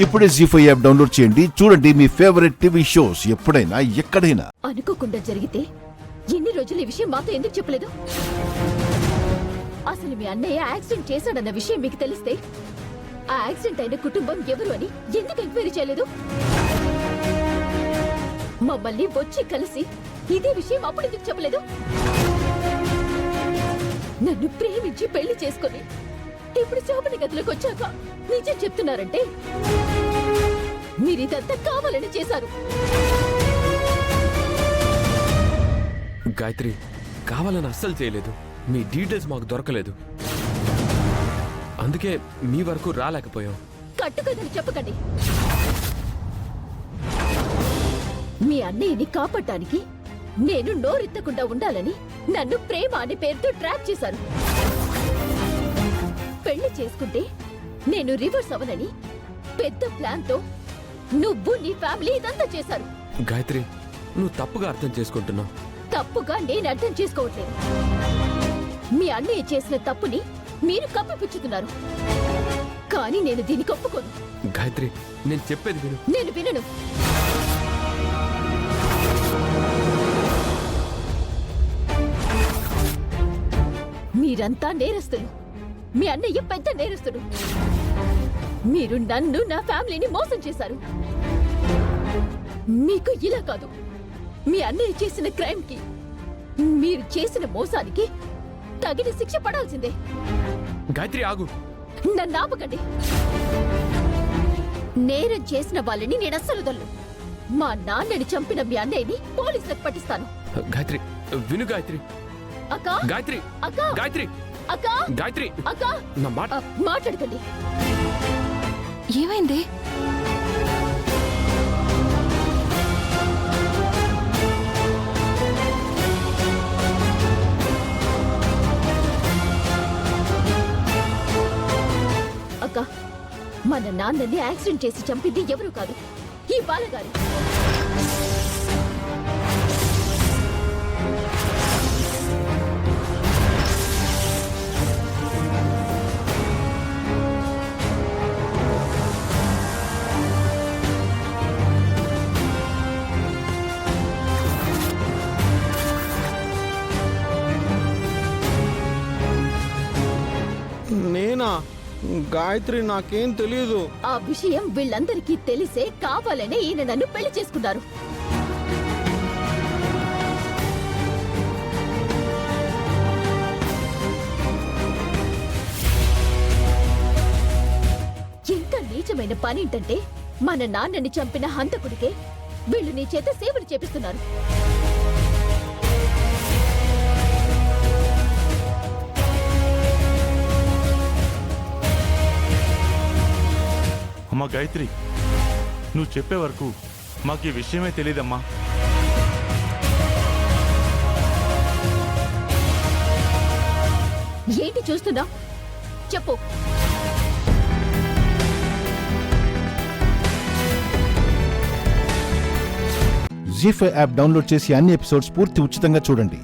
ఇప్పుడే జీ5 app download చేయండి. చూడండి మీ ఫేవరెట్ టీవీ షోస్ ఎప్పుడైనా ఎక్కడైనా. అనుకోకుండా జరిగితే ఎన్ని రోజులు ఈ విషయం మాతో ఎందుకు చెప్పలేదు? అసలు మీ అన్నయ్య యాక్సిడెంట్ చేశాడన్న విషయం మీకు తెలిస్తే ఆ యాక్సిడెంట్ అయిన కుటుంబం ఎవరు అని ఎందుకు ఎంక్వైరీ చేయలేదు? మమ్మల్ని వచ్చి కలిసి ఇదే విషయం అప్పుడు ఎందుకు చెప్పలేదు? నన్ను ప్రేమించి పెళ్లి చేసుకొని ఇప్పుడు శోభన గదిలోకి వచ్చాక నిజం చెప్తున్నారంటే మీరిదంతా కావాలని చేశారు. గాయత్రి, కావాలని అస్సలు చేయలేదు. మీ డీటెయిల్స్ మాకు దొరకలేదు, అందుకే మీ వరకు రాలేకపోయాం. కట్టుకదని చెప్పకండి. మీ అన్నయ్యని కాపాడటానికి నేను నోరెత్తకుండా ఉండాలని నన్ను ప్రేమ అనే పేరుతో ట్రాప్ చేశారు. పెళ్లి చేసుకుంటే నేను రివర్స్ అవనని పెద్ద ప్లాన్ తో నువ్వు నీ ఫ్యామిలీ ఇదంతా చేశారు. గాయత్రి, నువ్వు తప్పుగా అర్థం చేసుకుంటున్నావు. తప్పుగా నేను అర్థం చేసుకోవట్లేదు. మీ అన్నయ్య చేసిన తప్పుని మీరు కప్పిపుచ్చుతున్నారు, కానీ నేను దీనికి ఒప్పుకోను. గాయత్రి, నేను చెప్పేది విను. నేను వినను. మీరంతా నేరస్తులు. మీ అన్నయ్య పెద్ద నేరస్తుడు. మీరు నన్ను, నా ఫ్యామిలీని మోసం చేశారు. మీకు ఇలా కాదు, మీ అన్నయ్య చేసిన క్రైమ్ కి, మీరు చేసిన మోసానికి తగిన శిక్ష పడాల్సిందే. గాయత్రి, ఆగు. నన్ను ఆపకండి. నేరం చేసిన వాళ్ళని నేను అస్సలు వదలను. మా నాన్నని చంపిన మీ అన్నయ్యని పోలీసులకు పట్టిస్తాను. గాయత్రి, విను. గాయత్రి, అక్క, గాయత్రి, అక్క, గాయత్రి, అక్క, గాయత్రి, అక్క, నా మాట. మాట్లాడకండి. ఏమైంది? అక్క, మన నాన్నని యాక్సిడెంట్ చేసి చంపింది ఎవరు కాదు, ఈ బాలగారు. నేనా? గాయత్రి, నాకేం తెలియదు. ఆ విషయం వీళ్ళందరికీ తెలిసే కావాలనే ఈయన నన్ను పెళ్లి చేసుకున్నారు. ఎంత నీచమైన పని ఏంటంటే మన నాన్నని చంపిన హంతకుడికే వీళ్ళు నీ చేత సేవలు చేపిస్తున్నారు. అమ్మా గాయత్రి, నువ్వు చెప్పే వరకు మాకు ఈ విషయమే తెలియదమ్మా. ఏంటి చూస్తున్నా? చెప్పు. జీ5 యాప్ డౌన్లోడ్ చేసి అన్ని ఎపిసోడ్స్ పూర్తి ఉచితంగా చూడండి.